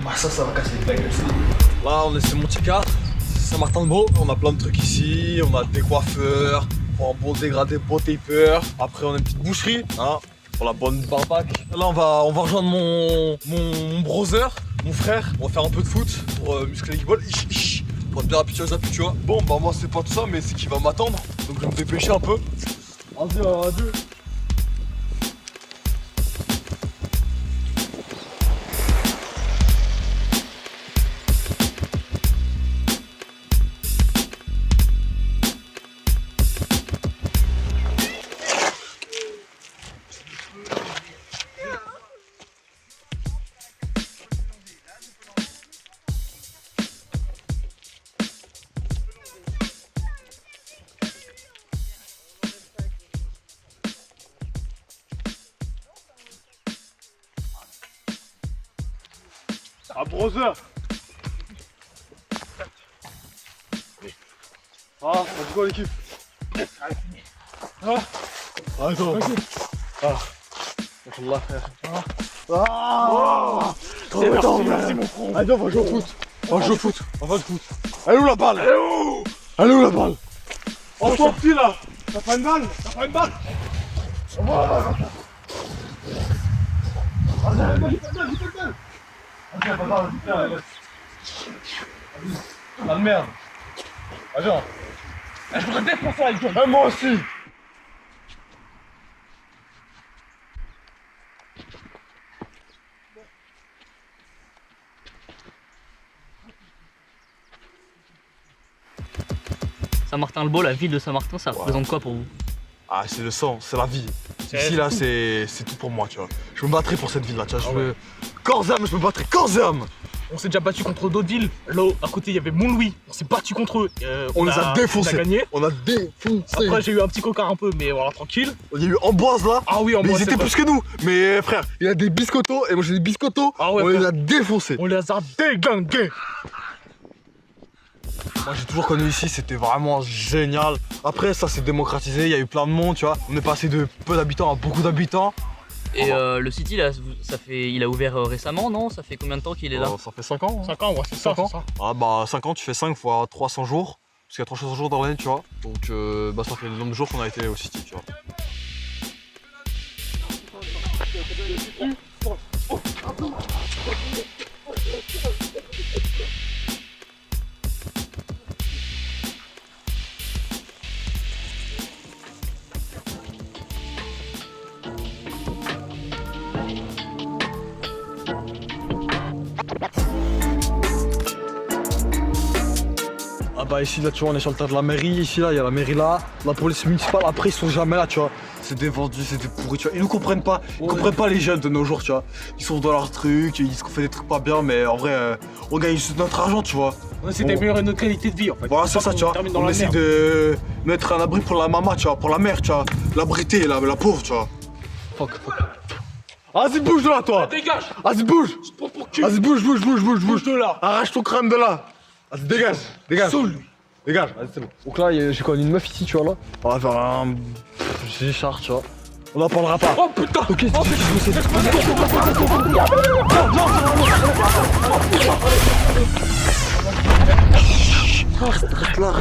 Ah, ça va casser la gueule. Là, on est sur Monticard, c'est Saint-Martin-de-Beau. On a plein de trucs ici, on a des coiffeurs, pour un bon dégradé, beau taper. Après, on a une petite boucherie, hein, pour la bonne barbaque. Là, on va rejoindre mon brother, mon frère. On va faire un peu de foot pour muscler l'équipe. Pour être bien rapide aux appuis, tu vois. Bon, bah, moi, c'est pas tout ça, mais c'est qu'il va m'attendre. Donc, je vais me dépêcher un peu. Adieu. Ah, brother! Ah, on dit quoi l'équipe? Ah! Attends! Ah! Alhamdulillah, frère! Ah! C'est mon front! Allez, on va jouer au foot! On va jouer au foot! Elle est où la balle? Elle est où la balle? Oh, toi petit là! T'as pas une balle? La merde. Attends. Je voudrais défoncer avec toi. Moi aussi. Saint-Martin-le-Beau, la ville de Saint-Martin, ça représente quoi pour vous? Ah, c'est le sang, c'est la vie. Ici, là, c'est tout pour moi, tu vois. Je me battrai pour cette ville-là, tu vois. Corps et âme, je me battrai corps et âme. On s'est déjà battu contre d'autres villes. Là, à côté, il y avait Montlouis. On s'est battu contre eux. On les a défoncés. On a gagné. On a défoncé. Après, j'ai eu un petit cocard un peu, mais voilà, tranquille. Il y a eu Amboise là. Ah oui, mais Amboise. ils étaient plus que nous. Mais frère, il y a des biscottos et moi j'ai des biscottos. Ah ouais, on frère. les a défoncés. On les a déglingués. Moi j'ai toujours connu ici, c'était vraiment génial. Après ça s'est démocratisé, il y a eu plein de monde, tu vois. On est passé de peu d'habitants à beaucoup d'habitants. Et le City, là, il a ouvert récemment, non? Ça fait combien de temps qu'il est là? Ça fait 5 ans. 5 ans, ouais, c'est ça, 5 ans. c'est ça. Ah bah 5 ans, tu fais 5 fois 300 jours. Parce qu'il y a 300 jours dans l'année, tu vois. Donc bah ça fait le nombre de jours qu'on a été au City, tu vois. Ah bah ici là tu vois on est sur le terrain de la mairie, ici là il y a la mairie là, la police municipale, après ils sont jamais là tu vois. C'est des vendus, c'est des pourris tu vois. Ils nous comprennent pas, ils comprennent pas les jeunes de nos jours tu vois. Ils sont dans leurs trucs, ils disent qu'on fait des trucs pas bien mais en vrai on gagne juste notre argent tu vois. On essaie d'améliorer notre qualité de vie en fait. Voilà c'est ça tu vois. On essaie de mettre un abri pour la maman tu vois, pour la mère tu vois. L'abriter, la pauvre tu vois. Fuck. Vas-y bouge de là toi. Dégage. Vas-y bouge. Vas-y bouge. Bouge de là. Arrache ton crâne de là. Vas-y dégage. Saoule lui. Dégage, vas-y c'est bon. Donc là j'ai connu une meuf ici tu vois là. On va faire un G-char tu vois. On n'en parlera pas. Oh putain. Ok, Reste là.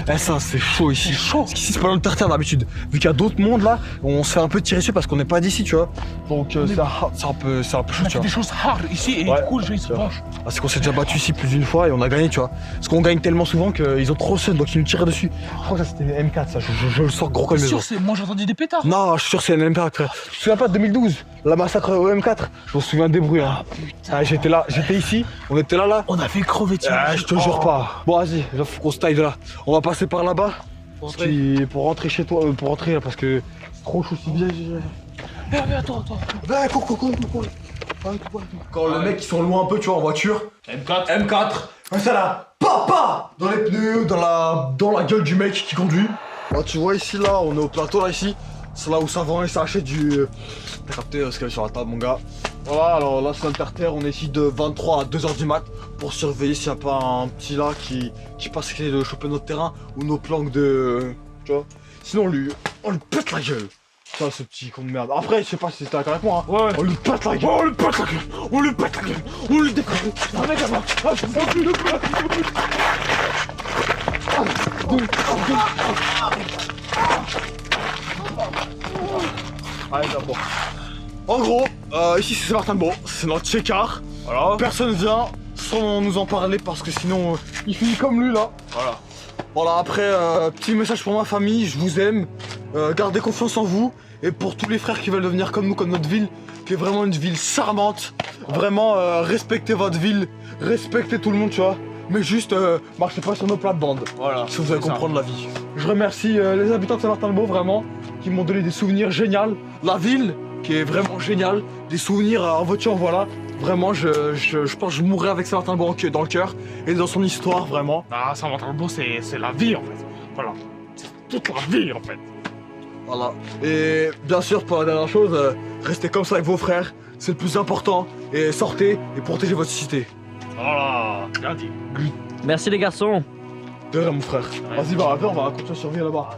Eh ça c'est chaud ici. Parce qu'ici c'est pas dans le terre d'habitude. Vu qu'il y a d'autres mondes là, on se fait un peu tirer dessus parce qu'on n'est pas d'ici tu vois. Donc c'est un peu chaud On a tu fait vois. des choses hard ici et Ouais, du coup le jeu il se penche. Ah, c'est qu'on s'est déjà battu ici plus d'une fois et on a gagné tu vois. Parce qu'on gagne tellement souvent qu'ils ont trop seul donc ils nous tirent dessus. Je crois que ça c'était une M4 ça, je le sors gros comme mes Sûr, os. c'est moi j'ai entendu des pétards. Non, je suis sûr que c'est une M4 frère. Tu te souviens pas de 2012, la massacre au M4? Je me souviens des bruits hein. Ah, j'étais ici, on était là. On a fait crever de Ah, je te jure pas. Bon vas-y, il faut qu'on se taille de là. On va passer par là-bas. Pour rentrer chez toi, pour rentrer là parce que c'est trop chaud si bien. Mais attends. Ouais, cours. Quand le mec ils sont loin un peu tu vois en voiture. M4. Ouais, ça là. Papa dans les pneus, dans la gueule du mec qui conduit. Là, tu vois ici là, on est au plateau là ici. C'est là où ça vend et ça achète du. T'as capté ce qu'il y avait sur la table mon gars. Voilà, alors là c'est l'interterre, on est ici de 23 à 2h du mat pour surveiller s'il n'y a pas un petit là qui passe essayer de choper notre terrain ou nos planques de. Tu vois. Sinon on lui pète la gueule. Ça, ce petit con de merde. Après, je sais pas si t'es d'accord avec moi. Hein. Ouais. On lui pète la gueule. Oh, on lui pète la gueule. On lui pète la gueule. On lui décolle. Un mec là-bas. Ah, je vois plus le plat. Allez, d'abord. En gros, ici c'est Martin Beau, c'est notre checkard. Voilà. Personne vient sans nous en parler parce que sinon il finit comme lui là. Voilà. Voilà, après, petit message pour ma famille, je vous aime. Gardez confiance en vous. Et pour tous les frères qui veulent devenir comme nous, comme notre ville, qui est vraiment une ville charmante. Vraiment, respectez votre ville, respectez tout le monde, tu vois. Mais juste, marchez pas sur nos plates-bandes. Voilà. Si vous allez comprendre la vie. Je remercie les habitants de Saint-Martin-le-Beau, vraiment, qui m'ont donné des souvenirs géniaux. La ville, qui est vraiment géniale. Des souvenirs en voiture, voilà. Vraiment, je pense que je mourrai avec Saint-Martin-le-Beau dans le cœur et dans son histoire, vraiment. Ah, Saint-Martin-le-Beau, c'est la vie en fait. Voilà. C'est toute la vie en fait. Voilà. Et bien sûr, pour la dernière chose, restez comme ça avec vos frères. C'est le plus important. Et sortez et protégez votre cité. Voilà. Bien dit. Merci les garçons. De rien, mon frère. Vas-y, bah, après, on va continuer à surveiller là-bas.